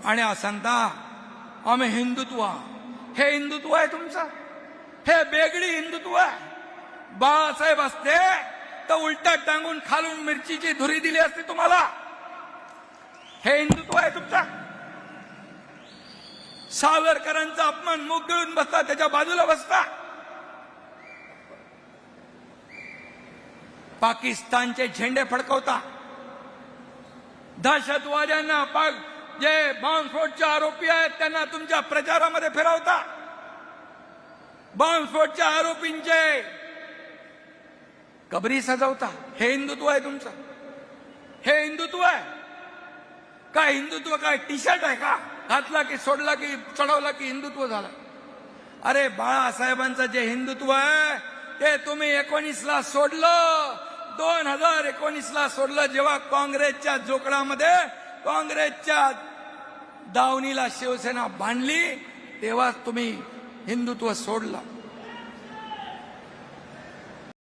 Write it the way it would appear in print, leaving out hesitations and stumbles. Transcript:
आणि सांगता आम्ही हिंदुत्व, हे हिंदुत्व आहे तुमचं? हे बेगडी हिंदुत्व आहे? बाळासाहेब असते तर उलटा टांगून खालून मिरचीची धुरी दिली असती तुम्हाला. हे हिंदुत्व आहे तुमचा? सावरकरांचा अपमान मुख गिळून बसता, त्याच्या बाजूला बसता. पाकिस्तानचे झेंडे फडकवता, दहशतवाद्यांना जे बॉम्बस्फोटचे आरोपी आहेत त्यांना तुमच्या प्रचारामध्ये फिरवता. बॉम्बस्फोटच्या आरोपींचे कबरी सजवता. हे हिंदुत्व आहे तुमचं? हे हिंदुत्व आहे का? हिंदुत्व काय टी शर्ट आहे का? घातला की सोडला की चढवला की हिंदुत्व झालं? अरे बाळासाहेबांचं जे हिंदुत्व आहे ते तुम्ही 19ला सोडलं. 2019ला सोडलं, जेव्हा काँग्रेसच्या जोकडामध्ये, काँग्रेसच्या दावणीला शिवसेना बांधली, तेव्हा तुम्ही हिंदुत्व सोडलं.